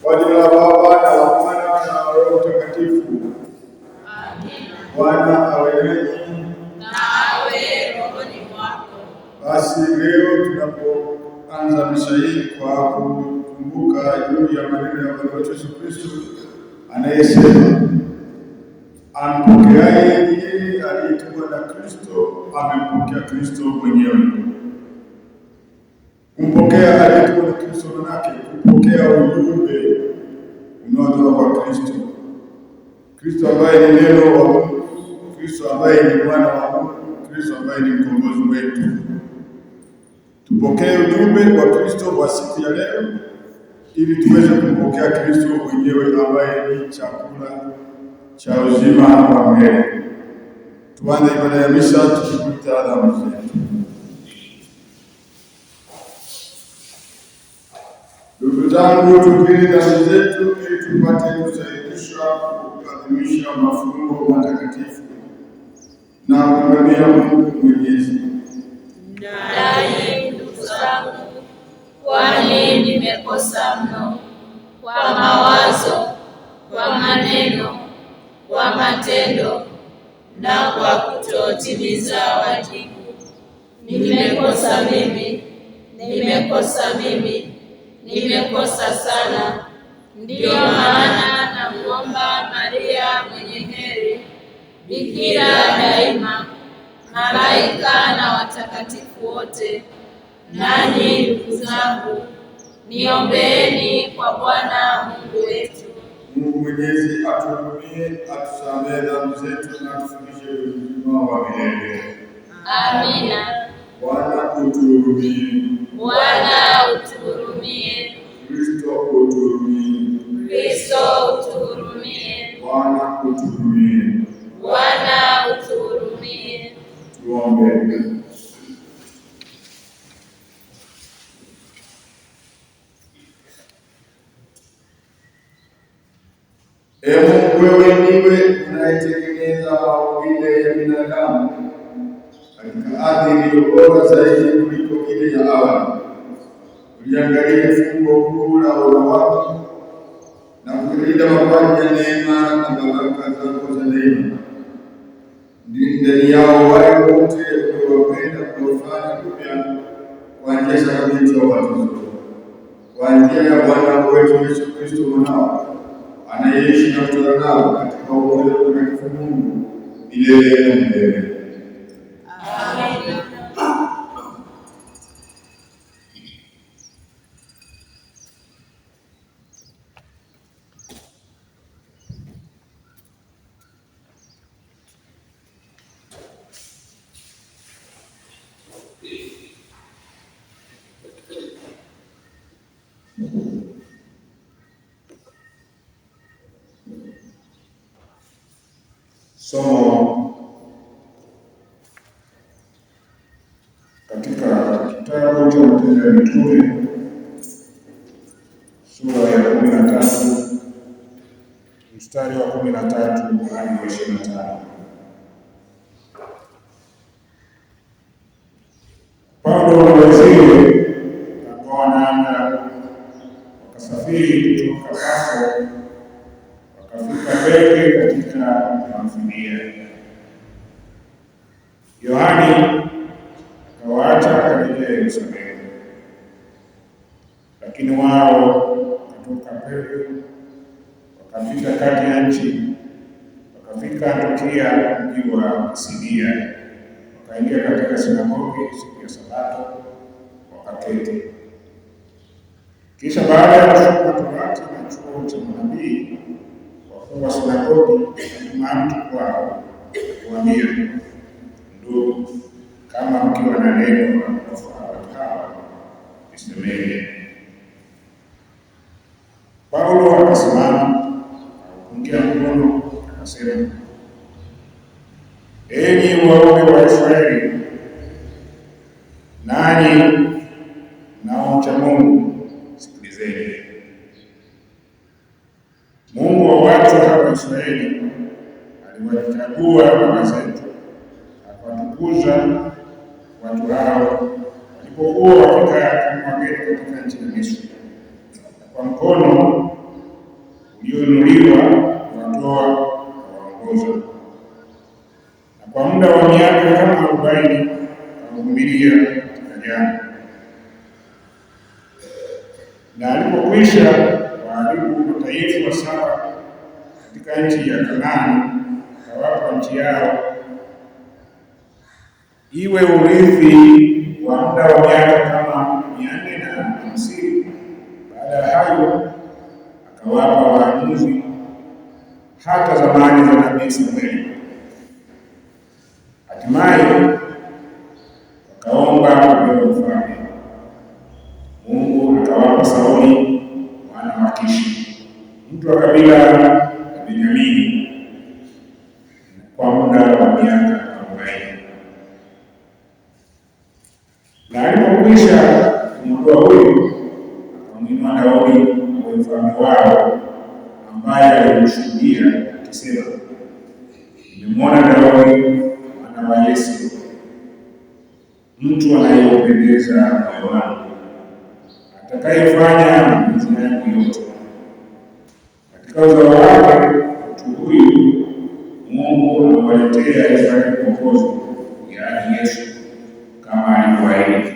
Kwa jina la Baba na la Mwana na Roho Mtakatifu. Amina. Bwana awe nanyi na awe rohoni mwako. Basi leo tunapoanza misa hii kwa kukumbuka juu ya maneno ya Bwana wetu Yesu Kristo anayesema, ampokeaye yeye aliyetumwa na Kristo amempokea Kristo mwenyewe. Kumpokea aliyetumwa na Kristo manake kupokea ujumbe unaotoka kwa Kristo. Kristo ambaye ni neno wa Mungu, Kristo ambaye ni mwana wa Mungu, Kristo ambaye ni mkombozi wetu. Tupokee ujumbe wa Kristo kwa siku ya leo ili tuweze kumpokea Kristo mwenyewe ambaye ni chakula cha uzima wa milele. Tuanze ibada ya misa tukijuta dhambi zetu. Ndugu zangu, tukiri dhambi zetu ili tupate kusaidishwa kuadhimisha mafumbo matakatifu na kumwambia Mungu Mwenyezi. Nanyi ndugu zangu, kwani nimekosa mno kwa mawazo, kwa maneno, kwa matendo na kwa kutotimiza wajibu. Nimekosa nimekosa sana. Ndiyo maana namuomba Maria mwenye heri, bikira daima, malaika na watakatifu wote, nanyi ndugu zangu, niombeeni kwa Bwana Mungu wetu. Mungu Mwenyezi atuhurumie, atusamehe dhambi zetu na atufundishe uzima wa milele. Amina. Bwana utuhurumie. Bwana utuhurumie. Kristo utuhurumie. Kristo utuhurumie. Bwana utuhurumie. Bwana utuhurumie. Tuombe. Ee Mungu, wewe ndiwe unayetengeneza maumbile ya binadamu katika ardhi iliyo bora zaidi kuliko ile ya awali. Uliangalia fumbo kuu la wema wako na kulinda mapaji ya neema na baraka zako za neema. Ndani yao wale wote uliowapenda kuwafanya upya kwa njia sakramenti ya ubatizo, kwa njia ya Bwana wetu Yesu Kristo mwanao, anayeishi na kutawala nao katika umoja wa Mtakatifu Mungu milele na milele. Amen. Somo katika kitabu cha Matendo ya Mitume sura ya 13 mstari wa 13 hadi 25. Paulo na wenzake wakaonana, wakasafiri kutoka Pafo wakafika Perge katika Pamfilia. Yohani akawaacha akarejea Yerusalemu, lakini wao wakatoka Perge wakafika kati ya nchi, wakafika Antiokia mji wa Pisidia, wakaingia katika sinagogi siku ya Sabato wakaketi. Kisha baada ya kusoma Torati na chuo cha manabii, wakuu wa sinagogi wakatuma mtu kwao kuambia, ndugu, kama mkiwa na neno la kuwafaa watu hawa lisemeni. Paulo akasimama akapungia mkono akasema, enyi waume wa Israeli, nanyi mnaomcha Mungu, sikilizeni. Mungu wa watu wa Israeli aliwachagua baba zetu, akawatukuza watu hao walipokuwa wakikaa kama wageni katika nchi ya Misri, na kwa mkono ulioinuliwa kuwatoa kuwaongoza. Na kwa muda wa miaka kama 40 akavumilia katika jangwa. Na alipokwisha kuharibu mataifa 7 katika nchi ya Kanaani, akawapa nchi yao iwe urithi wa muda wa miaka kama 450. Baada ya hayo akawapa waamuzi hata zamani za nabii Samueli. Hatimaye wakaomba kupewa ufalme. Mungu akawapa Sauli mwana wa Kishi, mtu wa kabila la Benyamini, kwa muda wa miaka 40. Na alipokwisha kumwondoa huyu, akamwinua Daudi awe mfalme wao, ambaye alimshuhudia akisema, nimemwona Daudi mwana wa Yese, mtu anayeupendeza moyo wangu, atakayefanya mapenzi yangu yote. Katika uzao wake mtu huyu Mungu amewaletea Israeli mwokozi, yaani Yesu, kama alivyoahidi.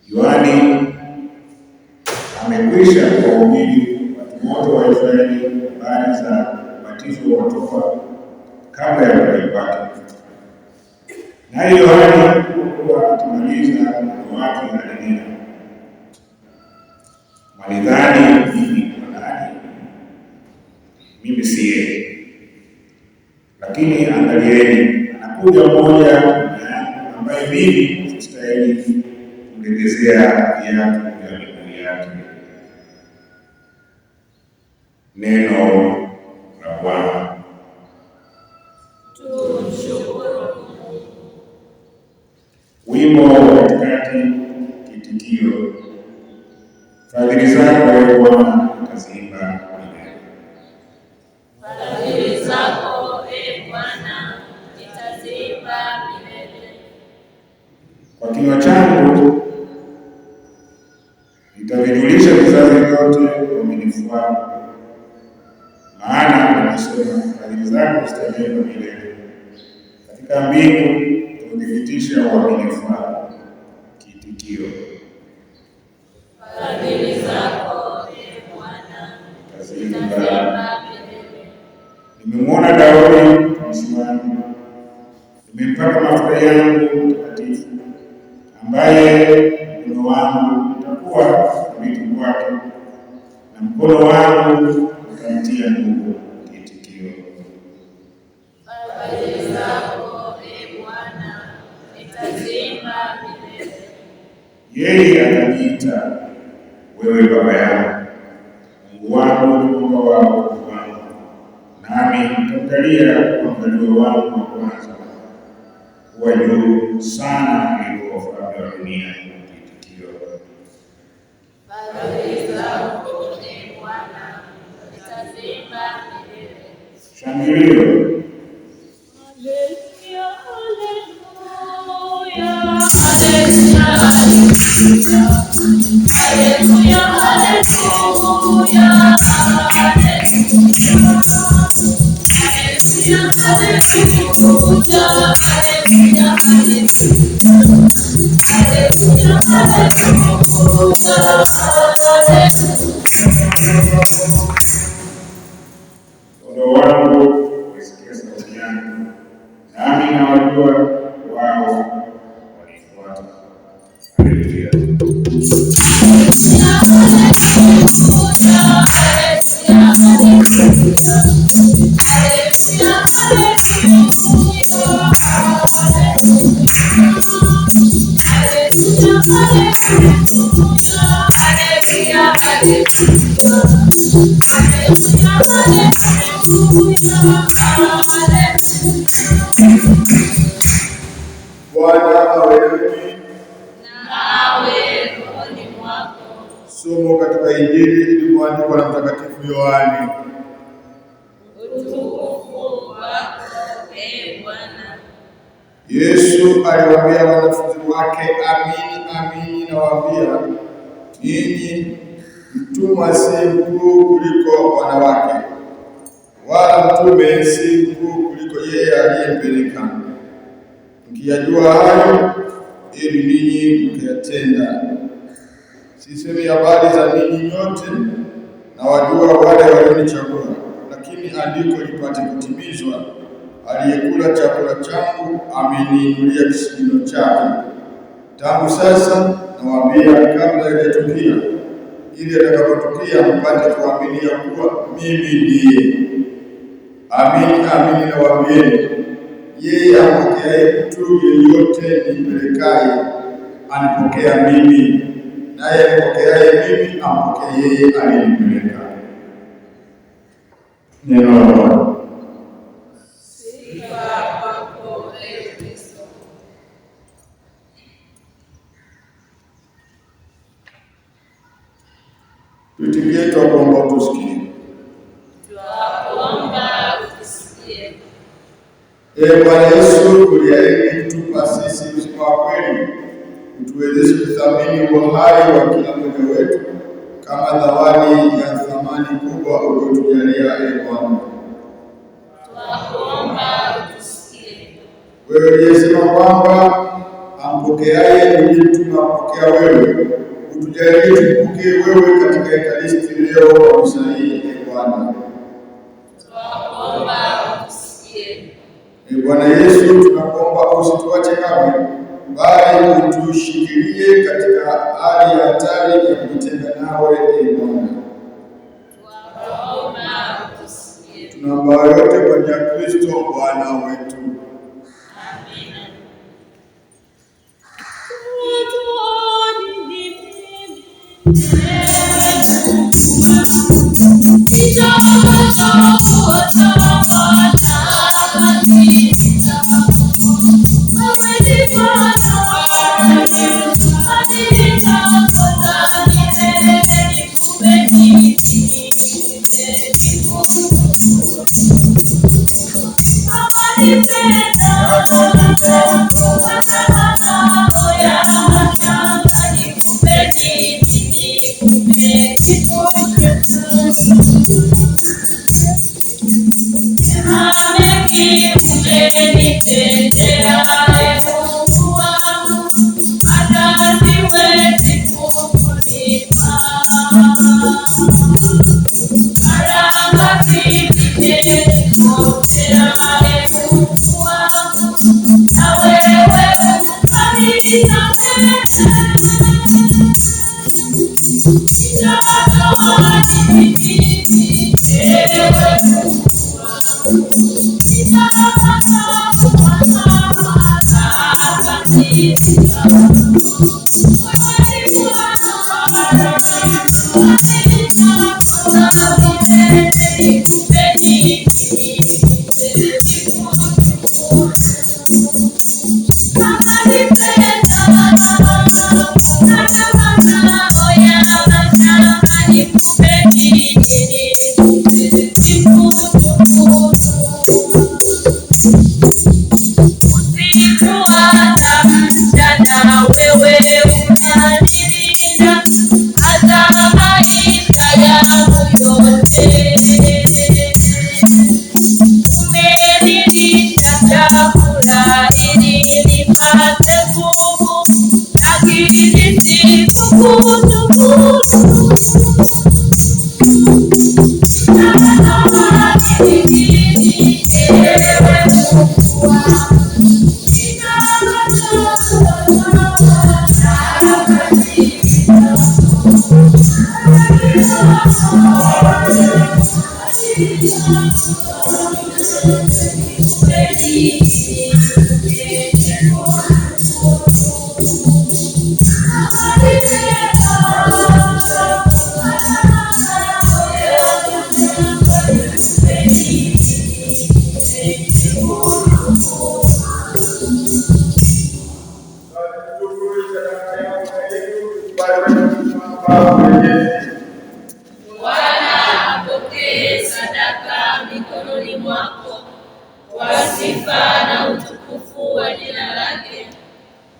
Yohani amekwisha kuwahubiri watu wote wa Israeli habari za ubatizo wa toba kabla ya kuja kwake. Naye Yohani alipokuwa akimaliza mlango wake alinena, walidhani mimi ni nani? Mimi si yeye. Lakini angalieni, anakuja mmoja yangu ambaye mimi sistahili kumlegezea viatu vya miguu yake. Neno la Bwana. Wimbo katikati, kitikio. Fadhili zako ewe Bwana nitaziimba milele. Fadhili zako ewe Bwana nitaziimba milele. Kwa kinywa changu nitavijulisha vizazi vyote uaminifu wako, maana unasema fadhili zako zitadumu milele. Katika mbingu uthibitisha uaminifu wako. Kitikio. Fadhili zako ewe Bwana nitaziimba milele. Nimemwona Daudi mtumishi wangu, nimempaka mafuta yangu mtakatifu, ambaye mkono wangu utakuwa thabiti kwake, na mkono wangu utamtia nguvu. Kitikio. Fadhili zako ewe Bwana nitaziimba milele. Yeye ataniita, wewe baba yangu, Mungu wangu ni Mungu wangu, nami nitamjalia kwa mzaliwa wangu wa kwanza kuwa juu sana kuliko wafalme wa dunia. Kiitikio: Fadhili zako, Ee Bwana, zitaziba milele. Shangilio. Haleluya, haleluya, Watoto wangu wasikia sauti yangu, nami nawajua wao wanifuata. Haleluya. Bwana awe nanyi. nawe rohoni mwako. Somo katika Injili ilivyoandikwa na Mtakatifu Yohane. Utukufu wako, Ee Bwana. Yesu aliwaambia wanafunzi wake, amini amini nawaambia, ninyi mtumwa si mkuu kuliko wanawake, wala mtume si mkuu kuliko yeye aliyempeleka. Mkiyajua hayo, ili ninyi mkiyatenda. Sisemi habari za ninyi nyote, na wajua wale walionichagua, lakini andiko lipate kutimizwa, aliyekula chakula changu ameniinulia kisigino chake. Tangu sasa nawaambia, kabla haijatukia, ili atakapotukia mpate kuaminia kuwa mimi ndiye. Amini amini nawaambieni, yeye ampokeaye mtu yeyote nimpelekaye anipokea mimi, naye ampokeaye mimi ampokea yeye aliyenipeleka. Neno la Bwana. Sifa kwako, Ee Kristo. Tuitikie, twakuomba utusikie. Twakuomba utusikie. Ee Bwana Yesu, uliahidi kutupa sisi uzima wa kweli, utuwezeshe kuthamini uhai wa kila mmoja wetu kama zawadi ya thamani kubwa uliotujalia. Ee Bwana, Twakuomba utusikie. wewe uliyesema kwamba ampokeaye uliyemtuma ampokea wewe, utujalie tumpokee wewe katika Ekaristi leo kwa misa hii. Ee Bwana, Twakuomba utusikie. Ee Bwana Yesu, tunakuomba usituache kamwe, bali utushikilie katika hali ya hatari ya kujitenga nawe. Ee Bwana, Twakuomba utusikie. tunaomba yote kwa njia ya Kristo Bwana wetu. Amina. Bwana apokee sadaka mikononi mwako kwa sifa na utukufu wa jina lake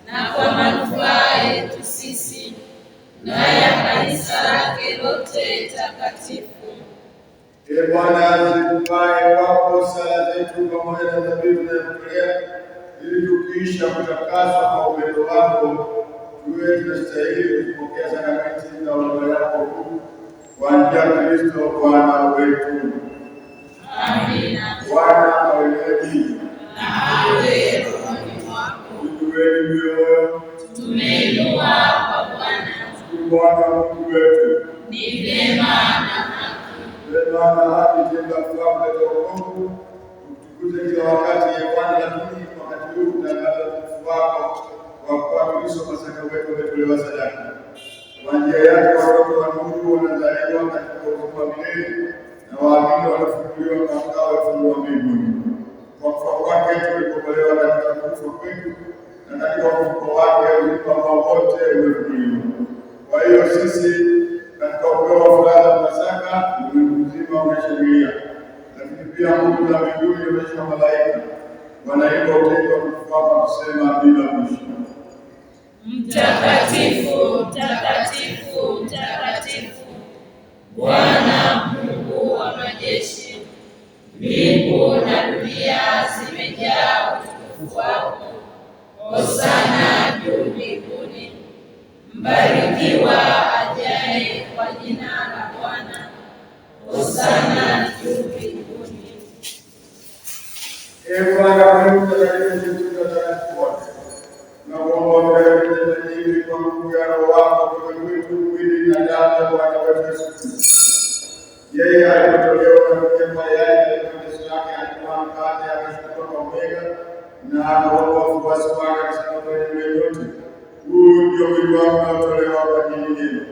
na kwa manufaa yetu sisi na ya kanisa lake lote takatifu. Ee Bwana, zikubaye kwako sala zetu pamoja na dhabihu tunayokutolea, ili tukiisha kutakaswa kwa upendo wako tuwe tunastahili kupokea sakramenti za huruma yako kuu kwa njia ya Kristo Bwana wetu. Amina. Bwana awe nanyi. Na awe rohoni mwako. Inueni mioyo. Tumeinua kwa Bwana. Bwana Mungu wetu. Ni vyema na haki. Vyema na haki tenda kufaa kuleta wokovu. Tukuze kila wakati ya Bwana, lakini wakati huu tunatangaza utukufu wako kwa kuadhimisha Pasaka wetu umetolewa sadaka. Kwa njia yake watoto wa nuru wanazaliwa katika uzima wa milele na waamini wanafunguliwa makao ya ufalme wa mbinguni. Kwa kufa kwake tulikombolewa katika kufa kwetu, na katika ufufuko wake uzima wa wote umefufuliwa. Kwa hiyo sisi katika upeo wa furaha za Pasaka ulimwengu mzima unashangilia, lakini pia nguvu za mbinguni zimeshika malaika wanaimba utenzi wa utukufu wako kusema bila mwisho: Mtakatifu, mtakatifu, mtakatifu, Bwana Mungu wa majeshi. Mbingu na dunia zimejaa utukufu wako. Hosana juu mbinguni. Mbarikiwa ajaye kwa jina la Bwana. Hosana juu mbinguni. Ee Bwana Mungu mtakatifu, tunakuomba ili kwa nguvu ya Roho wako kwetu mwili na damu ya Bwana wetu Yesu Kristo. Yeye alipotolewa na kunywa yale ya mateso yake, alitoa mkate, akashukuru kwa kumega na akawapa wafuasi wake akisema, twaeni nyote, huu ndio mwili wangu unaotolewa kwa ajili yenu.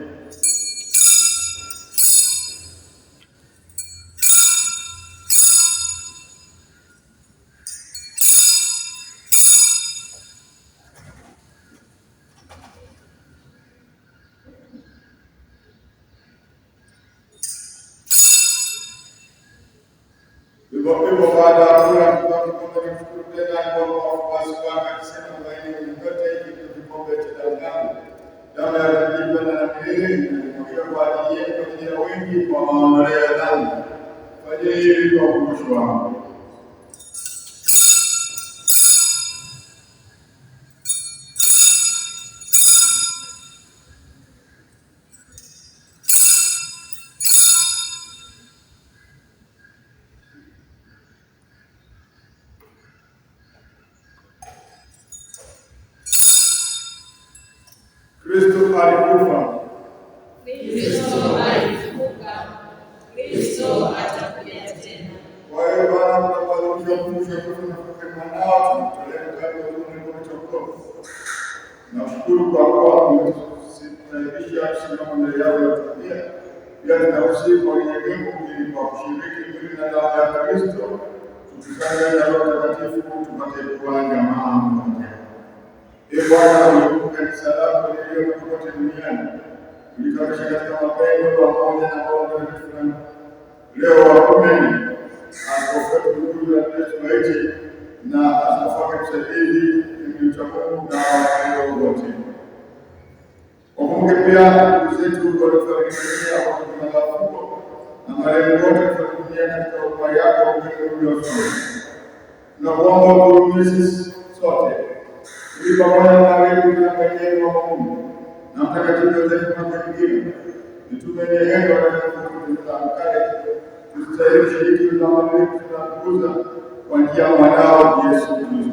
Hivyo baada ya kula kikombe akashukuru tena, akawapa wafuasi wake akisema, twaeni nyote, hiki ndio kikombe cha damu yangu, damu ya milele na milele, inamwagika kwa ajili yenu kwa ajili ya wengi kwa maondoleo ya dhambi. Fanyeni hili kwa ukumbusho wangu. Kristo alikufa. Kristo alifufuka. Kristo atakuja tena. Kwa hiyo Bwana, tunapoadhimisha ukumbusho wa mwanao, tunatolea mkate wa uzima na wokovu. Tunashukuru kwa kuwa umetusaidia kusimama mbele yako ya tabia. Pia tunakusihi kwa unyenyekevu ili kwa kushiriki mwili na damu ya Kristo tukifanya na Roho Mtakatifu tupate kuwa jamaa moja. Ee Bwana, ulikumbuka kanisa lako lililo kote duniani, ulikamilisha katika mapendo pamoja na maombi yetu. Leo wakumeni askofu wetu mkuu wa Kristo na askofu wake msaidizi mcha Mungu na wapendwa wote. Wakumbuke pia ndugu zetu waliofariki kwa mafungo na marehemu wote waliofariki katika huruma yako uliotoa. Tunakuomba uturumie sisi sote ili pamoja na wewe na mwenyewe wa Mungu na Mtakatifu Yosefu Mtakatifu, mitume wenye heri watakatifu mkale, tusitahili kushiriki utamaduni tunakuza kwa njia ya mwanao Yesu Kristo.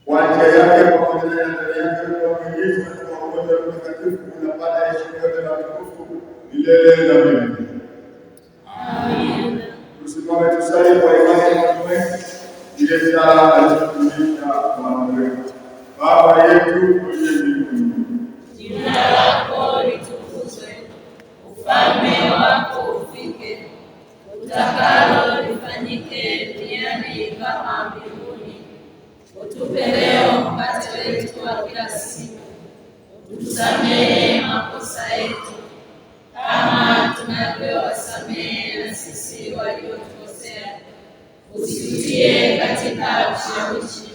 Kwa njia yake pamoja na ndani yake kwa Mwenyezi na kwa umoja wa Mtakatifu tunapata heshima yote na utukufu milele na milele. Amen. Tusimame tusali kwa imani na tumaini ile sala aliyofundisha Bwana wetu. Baba yetu uliye mbinguni, jina lako litukuzwe, ufalme wako ufike, utakalo lifanyike duniani kama mbinguni. Utupe leo mkate wetu wa kila siku, utusamehe makosa yetu kama tunavyowasamehe na sisi waliotukosea, usitutie katika ushawishi,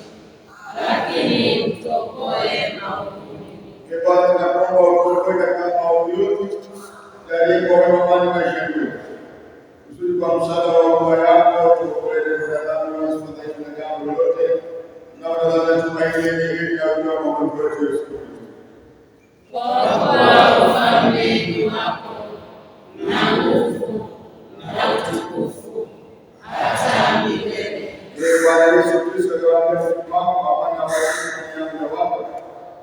lakini utuokoe maovuni. Bwana tunakuomba utuokoe katika maovu yote, jalia kwa wema maisha yetu. Kusudi kwa msaada wa huruma yako tuokoe na dhambi na usifadhaishwe na jambo lolote, na tunataka tumaini lenye ya ujao wa Mungu wetu Yesu Kristo. Kwa kuwa ufalme ni wako na nguvu na utukufu hata milele. Bwana Yesu Kristo, tunaomba wako hapana wasifu na wako.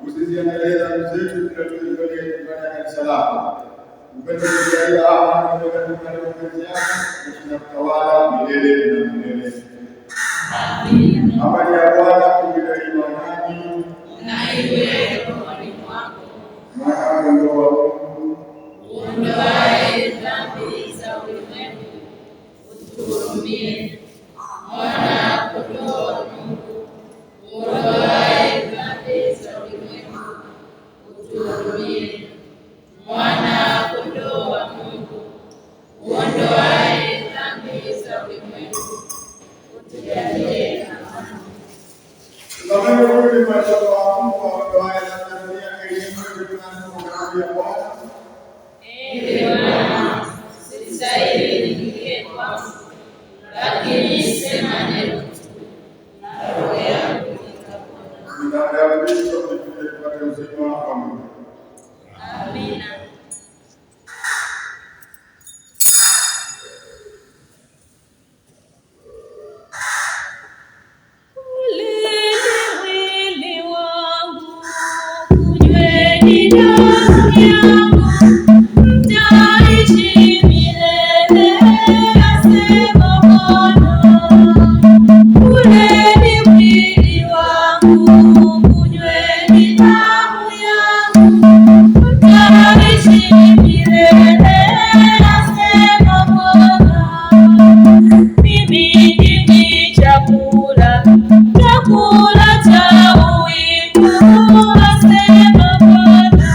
Usiziangalie dhambi zetu, tunatulilia ndani ya kanisa lako. Upende kujalia amani kutoka kwa mapenzi yako na kutawala milele na milele. Amina. Amani ya Bwana iwe imani na iwe rohoni mwako. Mwana kondoo wa Mungu, uondoaye dhambi za ulimwengu, utuhurumie. Mwana kondoo wa Mungu, uondoaye dhambi za ulimwengu, utuhurumie. Mwana kondoo wa Mungu, uondoaye dhambi za ulimwengu, utujalie amani. tunapenda kurudi kwa Mungu aondoaye dhambi ya elimu tunamwomba Bwana. Bwana, sistahili niingie kwako, lakini sema neno tu, na roho yangu itapona. Ninaomba Kristo tupate uzima wa Mungu. Amina. Mwili wangu, kunyweni damu yangu, mtaishi milele, asema Bwana. Kuleni mwili wangu, kunyweni damu yangu, mtaishi milele, asema Bwana. Mimi ndimi chakula cha uwingu, asema Bwana.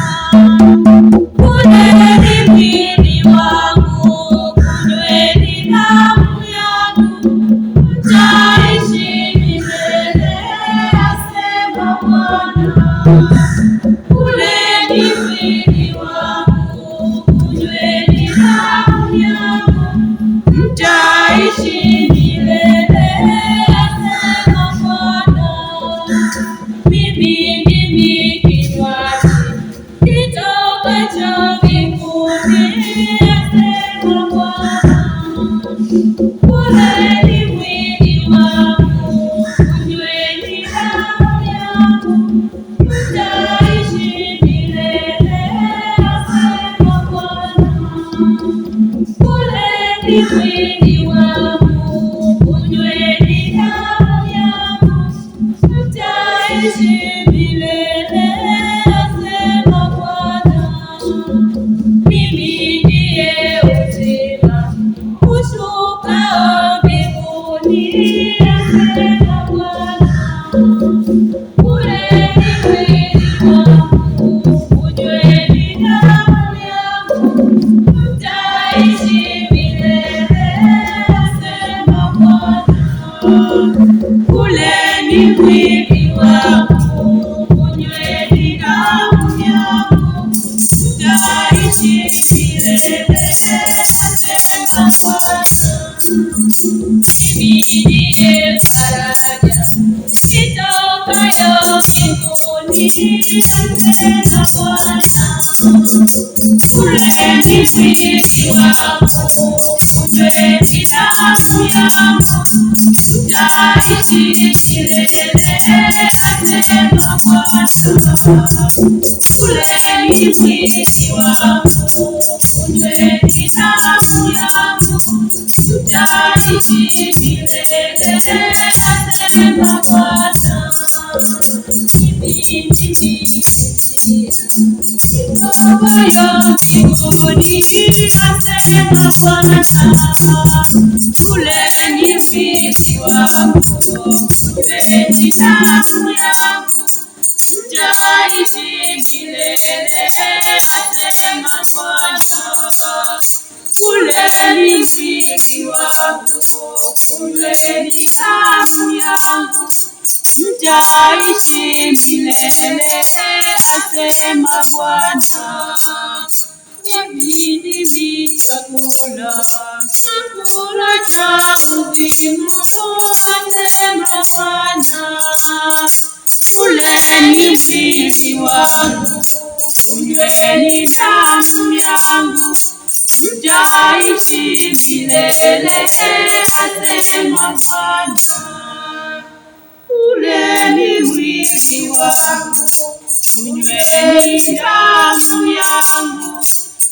Kuleni mwili wangu, kunyweni damu yangu, mtaishi milele, asema Bwana. Kuleni mwili wangu, kunyweni damu yangu, mtaishi milele, asema Bwana. Mimi ndimi kinywaji kitokacho mbinguni, asema Bwana. Kuleni mwili wangu, kunyweni damu yangu, mtaishi milele, asema Bwana. Kuleni mwili wangu, kunyweni damu yangu, mtaishi milele, asema Bwana. Mimi ndiye uzima ushukao mbinguni, asema Bwana. Kuleni mwili wangu, kunyweni damu yangu, mtaishi milele, asema Bwana. Kuleni mwili wangu, kunyweni Kuleni mwili wangu, kunyweni damu yangu, tutaishi milele, asema Bwana. Kuleni mwili wangu, kunyweni damu yangu, tutaishi milele, asema Bwana. Baba mbinguni, asema Bwana, kuleni mwili wangu, kunyweni damu yangu, tutaishi milele, asema Bwana. Kuleni mwili wangu, kunyweni damu yangu, tutaishi milele, asema Bwana. Mimi ni chakula cha uzima, asema Bwana. Kuleni mwili wangu, kunyweni damu yangu, tutaishi milele, asema Bwana. Kuleni mwili wangu, kunyweni damu yangu,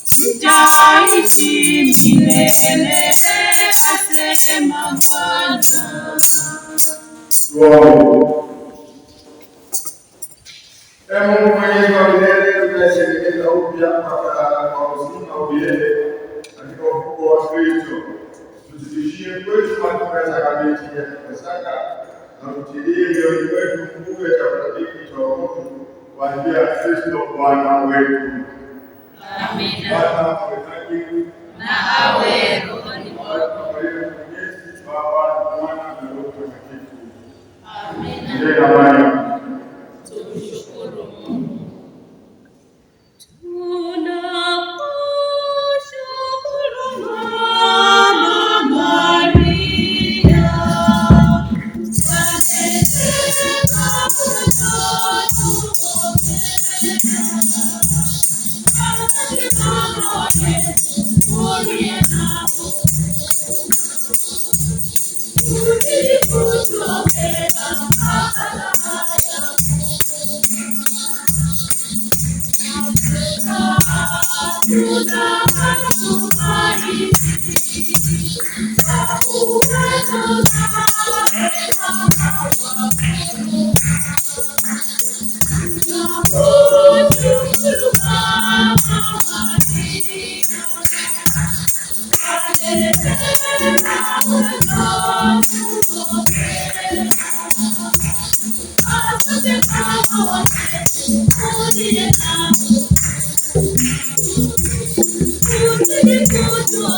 tutaishi milele, asema Bwana. Mungu mwenyezi wa milele, tunasherehekea upya kwa uzima wa milele katika ufufuo wa Kristo. Tuzidishie kwetu matunda sakramenti ya Pasaka na tutilie mioyoni mwetu nguvu ya chakula hiki cha wokovu kwa njia ya Kristo Bwana wetu. Amina. Bwana awe nanyi na awe rohoni mwako. Mwenyezi Baba, Mwana na Roho Mtakatifu. Amina. Kutu